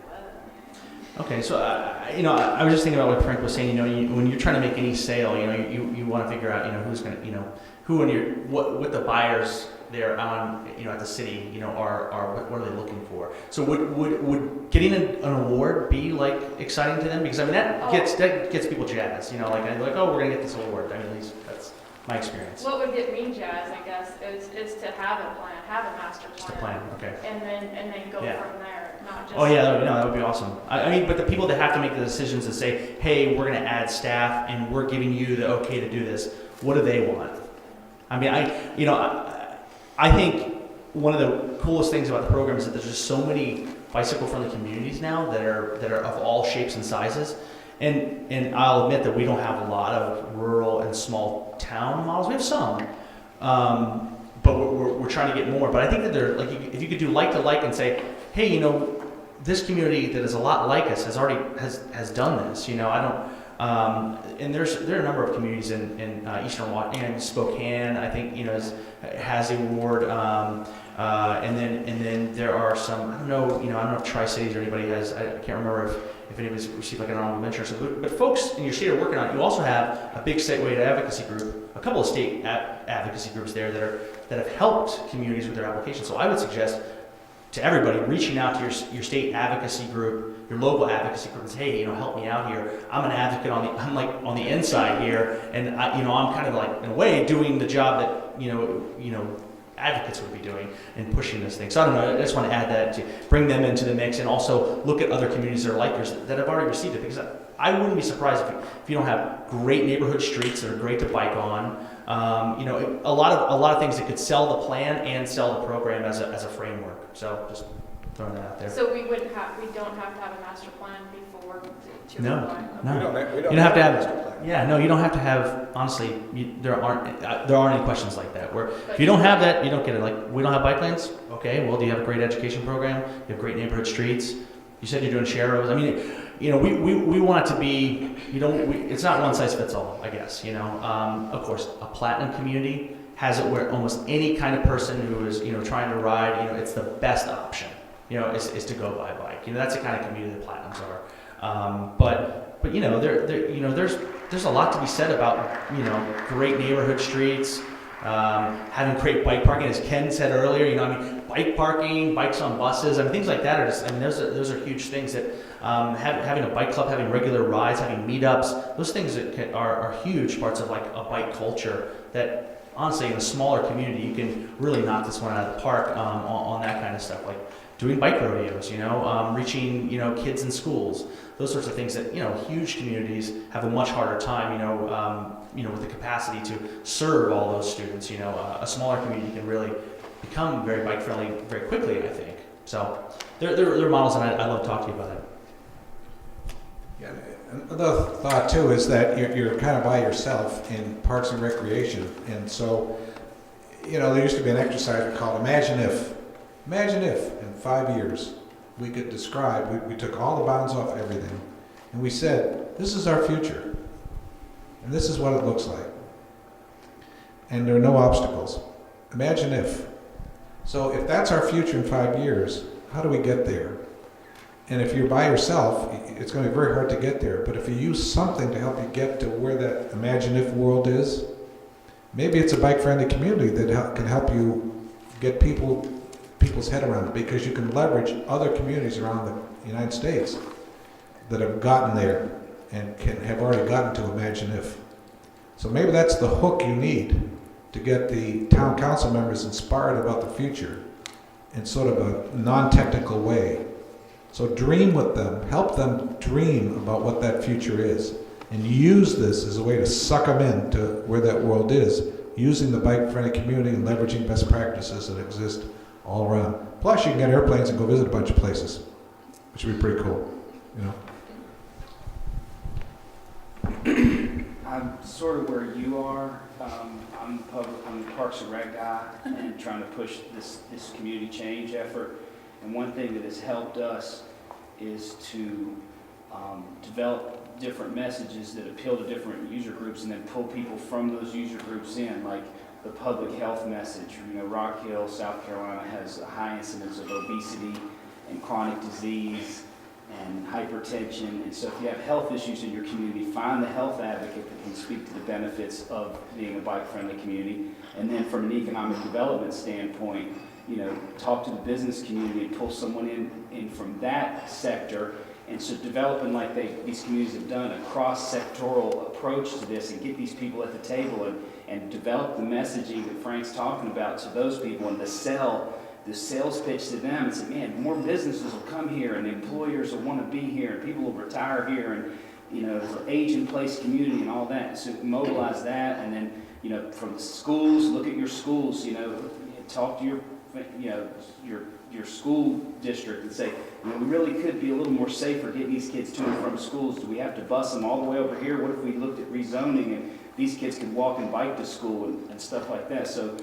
Okay, so I was just thinking about what Frank was saying. When you're trying to make any sale, you want to figure out who's going to who and what the buyers there on at the city are what are they looking for. So would getting an award be exciting to them? Because that gets people jazzed. Like oh, we're going to get this award. At least that's my experience. What would get me jazzed, I guess, is to have a plan, have a master plan. Just a plan, okay. And then go from there, not just. Oh yeah, that would be awesome. But the people that have to make the decisions and say, hey, we're going to add staff and we're giving you the okay to do this. What do they want? I think one of the coolest things about the program is that there's just so many bicycle-friendly communities now that are of all shapes and sizes. And I'll admit that we don't have a lot of rural and small town models. We have some, but we're trying to get more. But I think that if you could do like to like and say, hey, this community that is a lot like us has done this. And there are a number of communities in Eastern Washington, Spokane, I think has the award, and then there are some I don't know if Tri-Cities or anybody has. I can't remember if anybody's received an honorable mention or something. But folks in your state are working on it. You also have a big statewide advocacy group, a couple of state advocacy groups there that have helped communities with their applications. So I would suggest to everybody reaching out to your state advocacy group, your local advocacy group, and say, hey, help me out here. I'm an advocate on the inside here, and I'm kind of in a way doing the job that advocates would be doing and pushing this thing. So I don't know. I just want to add that to bring them into the mix, and also look at other communities that are like yours that have already received it. Because I wouldn't be surprised if you don't have great neighborhood streets that are great to bike on. A lot of things that could sell the plan and sell the program as a framework. So just throwing that out there. So we don't have to have a master plan before to No, apply? no. We You don't have to have, master plan. yeah, no, you don't have to have, honestly, there aren't any questions like that. Where if you don't have that, you don't get it. Like, we don't have bike lanes? Okay, well, do you have a great education program? You have great neighborhood streets? You said you're doing sharrows. I mean, you know, we want it to be, you know, it's not one size fits all, I guess, you know. Of course, a platinum community has it where almost any kind of person who is, you know, trying to ride, you know, it's the best option, you know, is to go by bike. You know, that's the kind of community that platinums are. But you know, you know, there's a lot to be said about, you know, great neighborhood streets, having great bike parking, as Ken said earlier. You know, I mean, bike parking, bikes on buses, I mean, things like that are just, I mean, those are huge things that having a bike club, having regular rides, having meetups, those things that are huge parts of like a bike culture that. Honestly, in a smaller community, you can really knock this one out of the park on that kind of stuff, like doing bike rodeos, you know, reaching, you know, kids in schools, those sorts of things that, you know, huge communities have a much harder time, you know, with the capacity to serve all those students. You know, a smaller community can really become very bike friendly very quickly, I think. So there are models, and I love to talk to you about it. Yeah, another thought too is that you're kind of by yourself in parks and recreation, and so, you know, there used to be an exercise we called Imagine If. Imagine if in 5 years we could describe, we took all the bounds off everything, and we said, this is our future, and this is what it looks like, and there are no obstacles. Imagine if. So if that's our future in 5 years, how do we get there? And if you're by yourself, it's going to be very hard to get there. But if you use something to help you get to where that imagine if world is, maybe it's a bike-friendly community that can help you get people's head around it, because you can leverage other communities around the United States that have gotten there and have already gotten to imagine if. So maybe that's the hook you need to get the town council members inspired about the future in sort of a non-technical way. So dream with them, help them dream about what that future is, and use this as a way to suck them into where that world is, using the bike-friendly community and leveraging best practices that exist all around. Plus, you can get airplanes and go visit a bunch of places, which would be pretty cool, you know. I'm sort of where you are. I'm the Parks and Rec guy and trying to push this community change effort. And one thing that has helped us is to develop different messages that appeal to different user groups and then pull people from those user groups in, like the public health message. You know, Rock Hill, South Carolina has a high incidence of obesity and chronic disease and hypertension. And so if you have health issues in your community, find the health advocate that can speak to the benefits of being a bike-friendly community. And then from an economic development standpoint, you know, talk to the business community and pull someone in from that sector. And so developing, like these communities have done, a cross-sectoral approach to this and get these people at the table and develop the messaging that Frank's talking about to those people, and the sales pitch to them, and say, man, more businesses will come here and employers will want to be here and people will retire here, and, you know, age-in-place community and all that. So mobilize that, and then, you know, from the schools, look at your schools, you know, talk to your school district and say, you know, we really could be a little more safer getting these kids to and from schools. Do we have to bus them all the way over here? What if we looked at rezoning and these kids could walk and bike to school and stuff like that? So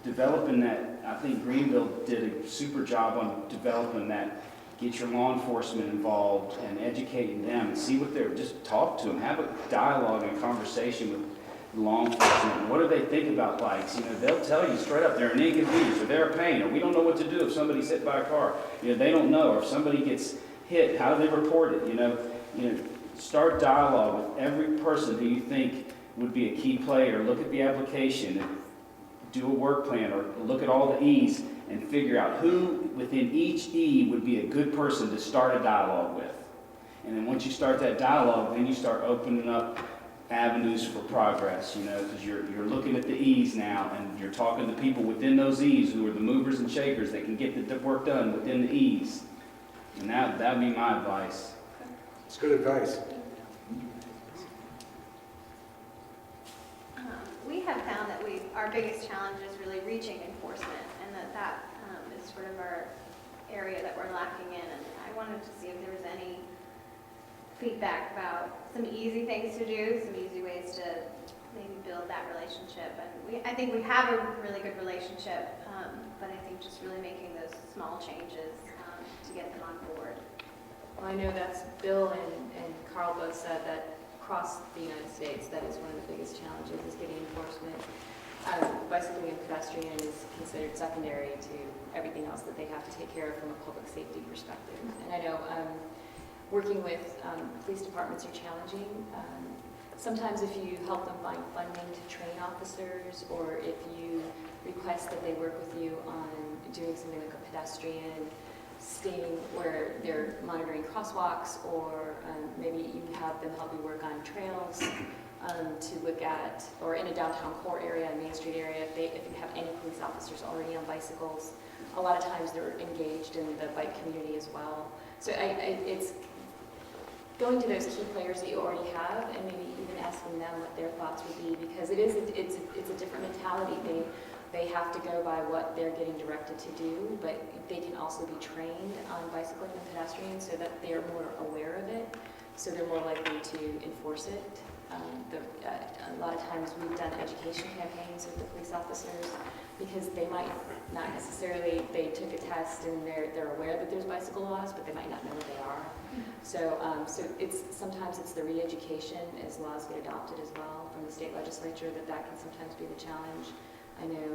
developing that, I think Greenville did a super job on developing that. Get your law enforcement involved and educating them and see what they're, just talk to them, have a dialogue and conversation with law enforcement. What do they think about bikes? You know, they'll tell you straight up, they're an inconvenience or they're a pain, or we don't know what to do if somebody's hit by a car. You know, they don't know, or if somebody gets hit, how do they report it? You know, start dialogue with every person who you think would be a key player. Look at the application and do a work plan, or look at all the E's and figure out who within each E would be a good person to start a dialogue with. And then once you start that dialogue, then you start opening up avenues for progress, you know, because you're looking at the E's now, and you're talking to people within those E's who are the movers and shakers that can get the work done within the E's. And that would be my advice. It's good advice. We have found that our biggest challenge is really reaching enforcement, and that is sort of our area that we're lacking in. And I wanted to see if there was any feedback about some easy things to do, some easy ways to maybe build that relationship. And I think we have a really good relationship, but I think just really making those small changes to get them on board. Well, I know that's Bill and Carl both said that across the United States, that is one of the biggest challenges, is getting enforcement. Bicycling and pedestrian is considered secondary to everything else that they have to take care of from a public safety perspective. And I know working with police departments are challenging. Sometimes if you help them find funding to train officers, or if you request that they work with you on doing something like a pedestrian sting where they're monitoring crosswalks, or maybe you have them help you work on trails to look at, or in a downtown core area, a Main Street area, if you have any police officers already on bicycles, a lot of times they're engaged in the bike community as well. So it's going to those key players that you already have, and maybe even asking them what their thoughts would be, because it's a different mentality. They have to go by what they're getting directed to do, but they can also be trained on bicycling and pedestrian so that they're more aware of it, so they're more likely to enforce it. A lot of times we've done education campaigns with the police officers, because they might not necessarily, they took a test and they're aware that there's bicycle laws, but they might not know what they are. So sometimes it's the re-education as laws get adopted as well from the state legislature, that can sometimes be the challenge. I know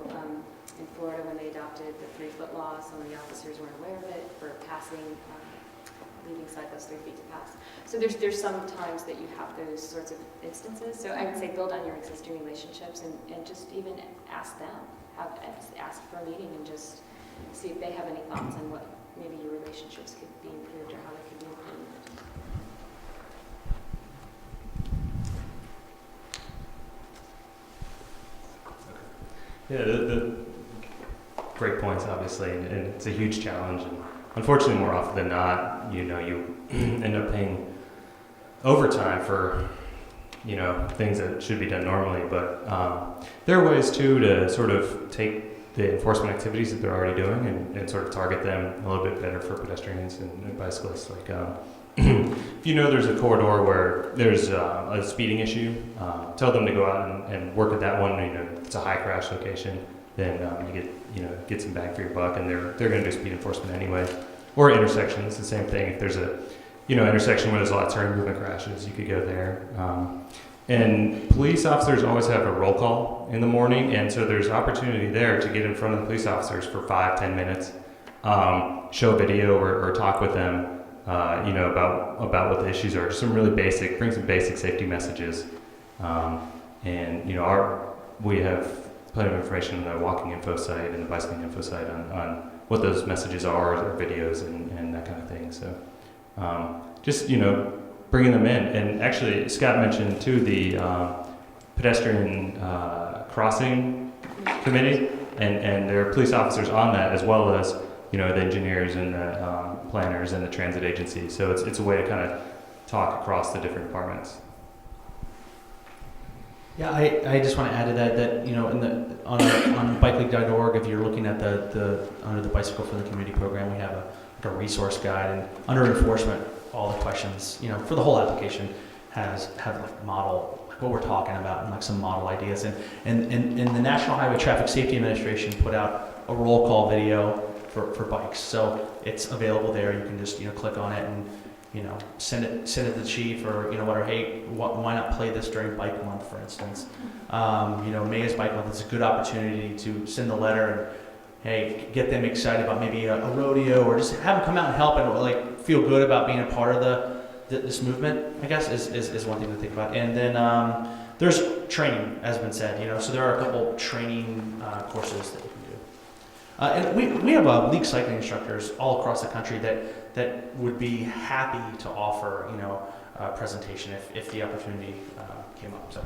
in Florida, when they adopted the 3-foot law, some of the officers weren't aware of it for passing, leaving cyclists 3 feet to pass. So there's some times that you have those sorts of instances. So I would say build on your existing relationships and just even ask them, ask for a meeting and just see if they have any thoughts on what maybe your relationships could be improved or how they could be improved. Yeah, the great points, obviously, and it's a huge challenge. And unfortunately, more often than not, you end up paying overtime for, things that should be done normally. But there are ways, too, to sort of take the enforcement activities that they're already doing and sort of target them a little bit better for pedestrians and bicyclists. Like, if there's a corridor where there's a speeding issue, tell them to go out and work at that one. It's a high crash location, then you get some bang for your buck, and they're going to do speed enforcement anyway. Or intersections, the same thing. If there's a intersection where there's a lot of turn movement crashes, you could go there. And police officers always have a roll call in the morning, and so there's opportunity there to get in front of the police officers for 5-10 minutes, show a video or talk with them, about what the issues are. Just bring some basic safety messages. We have plenty of information on the walking info site and the bicycling info site on what those messages are, or videos and that kind of thing. So just, bringing them in. And actually, Scott mentioned too the pedestrian crossing committee, and there are police officers on that, as well as the engineers and the planners and the transit agency. So it's a way to kind of talk across the different departments. Yeah, I just want to add to that on bikeleague.org, if you're looking at under the Bicycle for the Community program, we have a resource guide, and under enforcement, all the questions, for the whole application have model, what we're talking about, and some model ideas. And the National Highway Traffic Safety Administration put out a roll call video for bikes. So it's available there. You can just, click on it and, send it to the chief or, whatever. Hey, why not play this during bike month, for instance? May is bike month. It's a good opportunity to send the letter and, hey, get them excited about maybe a rodeo, or just have them come out and help and feel good about being a part of this movement, I guess, is one thing to think about. And then there's training, as has been said, so there are a couple training courses that you can do. And we have league cycling instructors all across the country that would be happy to offer, a presentation if the opportunity came up. So.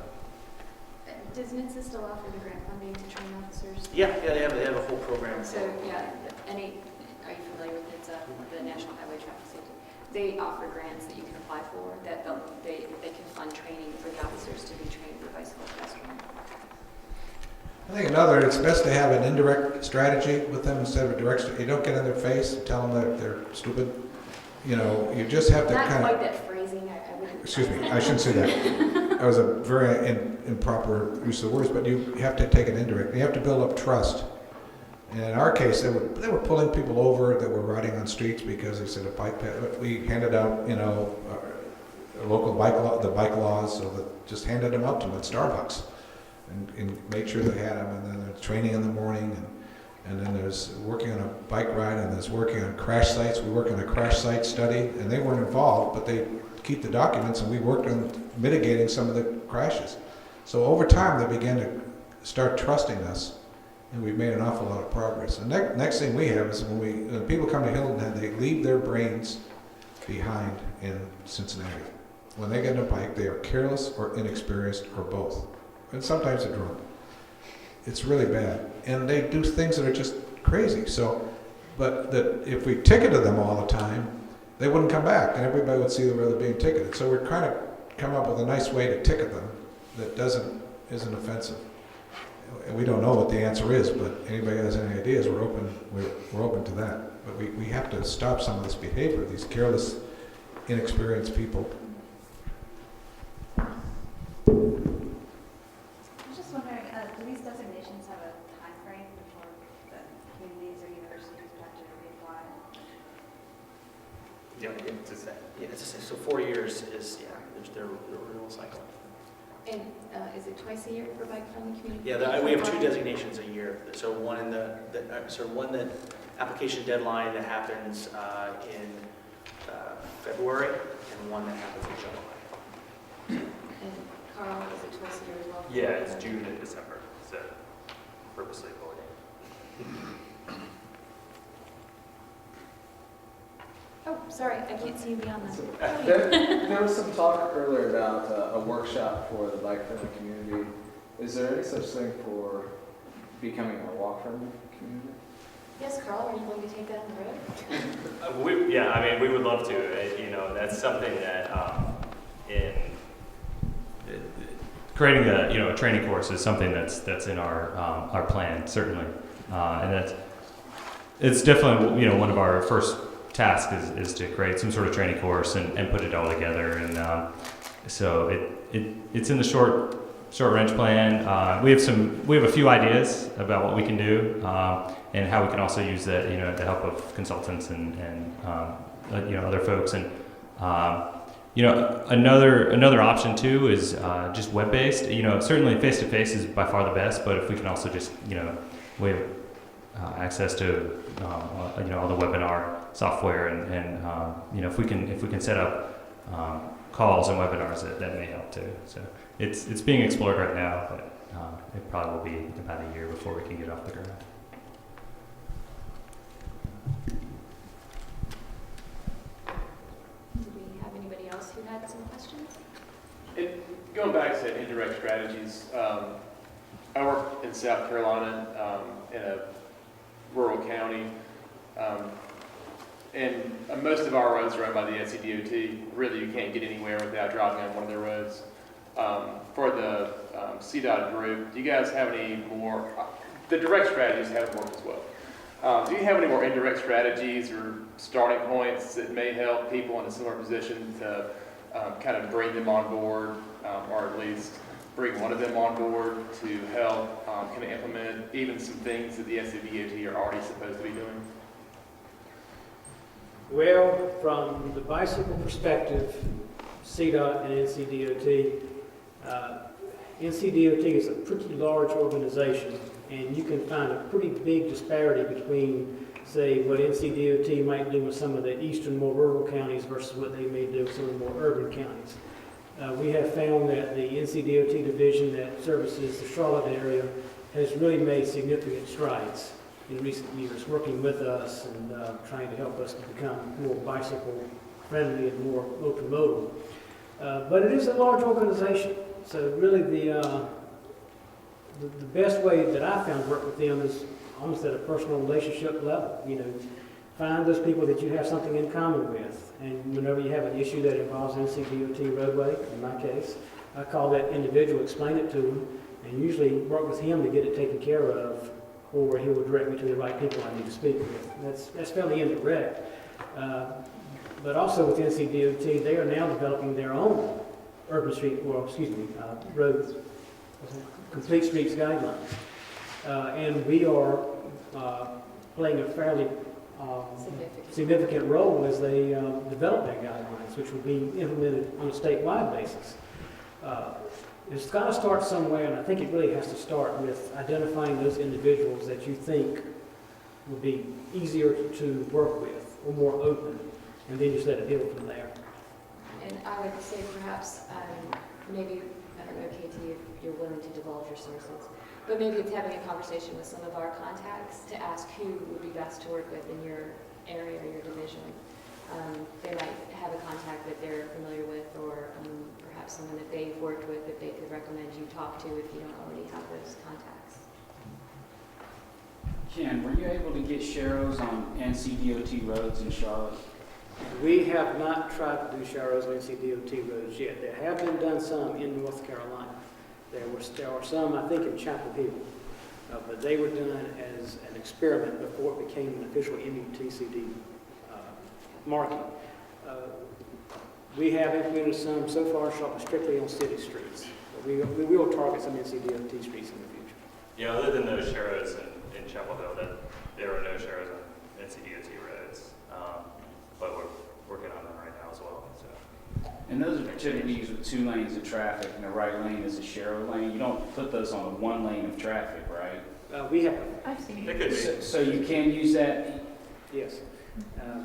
Does NHTSA still offer the grant funding to train officers? Yeah, they have a whole program. So are you familiar with NHTSA, the National Highway Traffic Safety? They offer grants that you can apply for that they can fund training for the officers to be trained for bicycle pedestrian. I think it's best to have an indirect strategy with them instead of a direct. You don't get in their face and tell them that they're stupid. You just have to Not quite that phrasing. I excuse me, I shouldn't say that. That was a very improper use of words, but you have to take it indirect. You have to build up trust. And in our case, they were pulling people over that were riding on streets because they said a bike path. We handed out, you know, local bike laws, so that just handed them out to them at Starbucks, and made sure they had them. And then there's training in the morning, and then there's working on a bike ride, and there's working on crash sites. We work on a crash site study, and they weren't involved, but they keep the documents, and we worked on mitigating some of the crashes. So over time, they began to start trusting us, and we've made an awful lot of progress. The next thing we have is when people come to Hilton Head, they leave their brains behind in Cincinnati. When they get on a bike, they are careless or inexperienced or both. And sometimes they're drunk. It's really bad. And they do things that are just crazy. So, but that if we ticketed them all the time, they wouldn't come back, and everybody would see them really being ticketed. So we're trying to come up with a nice way to ticket them that isn't offensive. And we don't know what the answer is, but anybody has any ideas, we're open to that. But we have to stop some of this behavior, these careless, inexperienced people. I was just wondering, do these designations have a time frame before the communities or universities would have to reapply? Yeah, it's the same. Yeah, it's the same. So 4 years is, there's their renewal cycle. And is it twice a year for bike-friendly community? Yeah, we have 2 designations a year. So one in one that application deadline that happens in February, and one that happens in July. And Carl, is it twice a year as well? Yeah, it's June and December, so purposely avoiding. Oh, sorry, I can't see you beyond that. There was some talk earlier about a workshop for the bike-friendly community. Is there any such thing for becoming a walk-friendly community? Yes, Carl, are you going to take that on the road? Yeah, I mean, we would love to. You know, that's something that in creating a training course is something that's in our plan, certainly, and it's definitely one of our first task is to create some sort of training course and put it all together. And so it's in the short range plan. We have a few ideas about what we can do and how we can also use that, the help of consultants and other folks. And another option too is just web-based. Certainly face-to-face is by far the best, but if we can also just we have access to all the webinar software and if we can set up calls and webinars that may help too. So it's being explored right now, but it probably will be about a year before we can get off the ground. Do we have anybody else who had some questions? Going back to Indirect Strategies, I work in South Carolina in a rural county, and most of our roads are run by the NCDOT. Really, you can't get anywhere without driving on one of their roads. For the CDOT group, do you guys have any more? The direct strategies haven't worked as well. Do you have any more indirect strategies or starting points that may help people in a similar position to kind of bring them on board, or at least bring one of them on board to help kind of implement even some things that the SCBT are already supposed to be doing? Well, from the bicycle perspective, CDOT and NCDOT, NCDOT is a pretty large organization, and you can find a pretty big disparity between, say, what NCDOT might do with some of the eastern, more rural counties versus what they may do with some of the more urban counties. We have found that the NCDOT division that services the Charlotte area has really made significant strides in recent years, working with us and trying to help us to become more bicycle friendly and more multimodal. But it is a large organization, so really the best way that I found to work with them is almost at a personal relationship level. Find those people that you have something in common with, and whenever you have an issue that involves NCDOT roadway, in my case, I call that individual, explain it to him, and usually work with him to get it taken care of, or he will direct me to the right people I need to speak with. That's fairly indirect. But also with NCDOT, they are now developing their own urban street, roads, complete streets guidelines. And we are playing a fairly significant role as they develop their guidelines, which will be implemented on a statewide basis. It's got to start somewhere, and I think it really has to start with identifying those individuals that you think would be easier to work with or more open, and then just let it build from there. And I would say perhaps, maybe, I don't know, Katie, if you're willing to divulge your sources, but maybe it's having a conversation with some of our contacts to ask who would be best to work with in your area or your division. They might have a contact that they're familiar with, or perhaps someone that they've worked with that they could recommend you talk to if you don't already have those contacts. Jen, were you able to get sharrows on NCDOT roads in Charlotte? We have not tried to do sharrows on NCDOT roads yet. There have been done some in North Carolina. There are some, I think, in Chapel Hill, but they were done as an experiment before it became an official MUTCD marking. We have implemented some so far strictly on city streets. But we will target some NCDOT streets in the future. Yeah, other than those sharrows in Chapel Hill, there are no sharrows on NCDOT roads, but we're working on them right now as well. So. And those are typically used with 2 lanes of traffic, and the right lane is a sharrow lane. You don't put those on 1 lane of traffic, right? We have. I've seen They could be. So you can use that? Yes.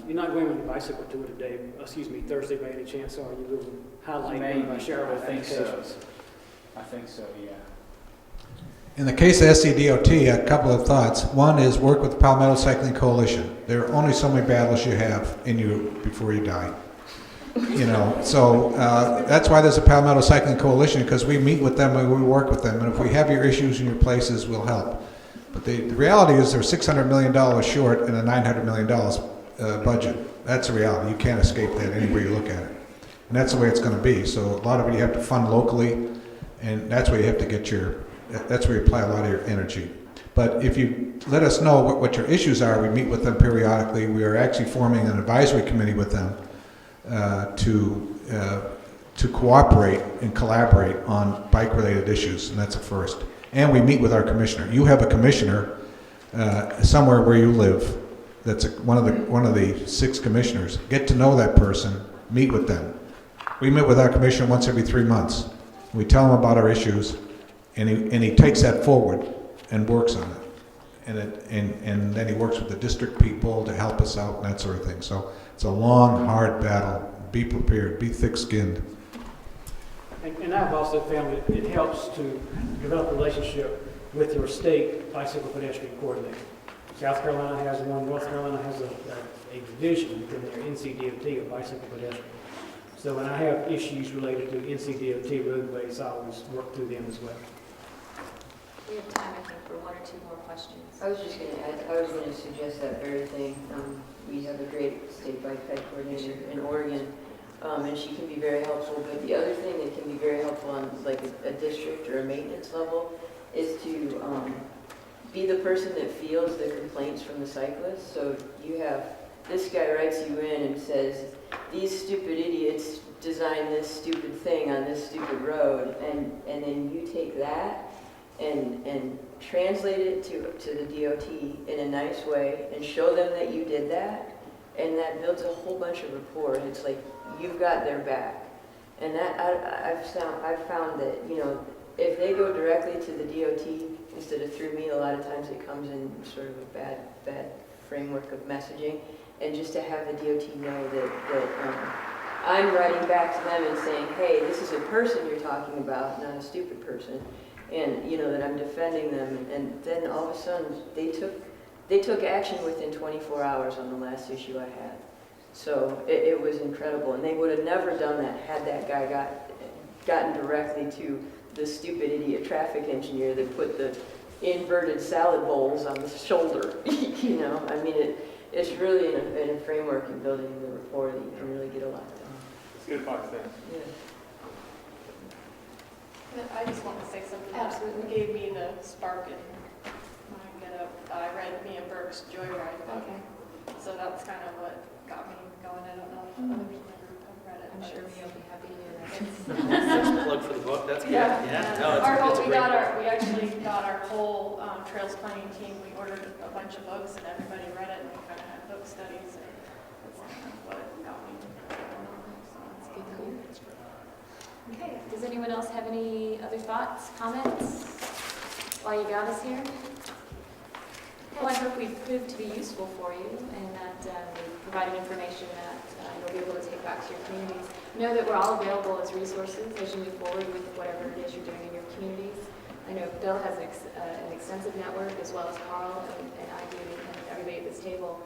You're not going on the bicycle tour today, Thursday by any chance, are you? We'll highlight one of our sharrow applications. I think so, yeah. In the case of SCDOT, a couple of thoughts. One is work with the Palmetto Cycling Coalition. There are only so many battles you have in you before you die. So that's why there's a Palmetto Cycling Coalition, because we meet with them and we work with them. And if we have your issues in your places, we'll help. But the reality is they're $600 million short in a $900 million budget. That's the reality. You can't escape that any way you look at it. And that's the way it's going to be. So a lot of it you have to fund locally, and that's where you have to get that's where you apply a lot of your energy. But if you let us know what your issues are, we meet with them periodically. We are actually forming an advisory committee with them to cooperate and collaborate on bike-related issues, and that's a first. And we meet with our commissioner. You have a commissioner somewhere where you live. That's one of the 6 commissioners. Get to know that person. Meet with them. We meet with our commissioner once every 3 months. We tell him about our issues, and he takes that forward and works on it. And then he works with the district people to help us out and that sort of thing. So it's a long, hard battle. Be prepared. Be thick-skinned. And I've also found that it helps to develop a relationship with your state bicycle pedestrian coordinator. South Carolina has one, North Carolina has a division within their NCDOT of bicycle pedestrian. So when I have issues related to NCDOT roadways, I always work through them as well. We have time, I think, for 1 or 2 more questions. I was just going to add, I was going to suggest that very thing. We have a great state bike ped coordinator in Oregon, and she can be very helpful. But the other thing that can be very helpful on like a district or a maintenance level is to be the person that fields the complaints from the cyclists. So you have, this guy writes you in and says, these stupid idiots designed this stupid thing on this stupid road, and then you take that and translate it to the DOT in a nice way and show them that you did that, and that builds a whole bunch of rapport, and it's like you've got their back. And that I've found that, if they go directly to the DOT instead of through me, a lot of times it comes in sort of a bad framework of messaging, and just to have the DOT know that I'm writing back to them and saying, hey, this is a person you're talking about, not a stupid person, and that I'm defending them. And then all of a sudden they took action within 24 hours on the last issue I had. So it was incredible, and they would have never done that had that guy gotten directly to the stupid idiot traffic engineer that put the inverted salad bowls on the shoulder. It's really in a framework and building the rapport that you can really get a lot done. It's good advice, thanks. Yeah. I just want to say something Absolutely. that gave me the spark in when I get up. I read Mia Burke's Joyride book. Okay. So that's kind of what got me going. I don't know if others in the group have read it. I'm but sure it's- Mia will be happy to hear that. Plug for the book, that's good. Yeah. No, Our it's whole, a we great got book. our, we actually got our whole trails planning team, we ordered a bunch of books and everybody read it and we kind of had book studies and that's kind of what got me going on. So That's good to hear. Okay, does anyone else have any other thoughts, comments while you got us here? Well, I hope we've proved to be useful for you and that we've provided information that you'll be able to take back to your communities. Know that we're all available as resources as you move forward with whatever it is you're doing in your communities. I know Bill has an extensive network as well as Carl and I do and everybody at this table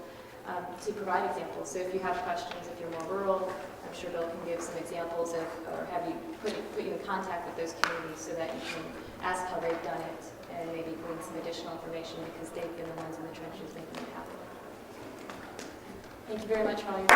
to provide examples. So if you have questions, if you're more rural, I'm sure Bill can give some examples of, or have you put you in contact with those communities so that you can ask how they've done it and maybe glean some additional information because they've been the ones in the trenches making it happen. Thank you very much for all your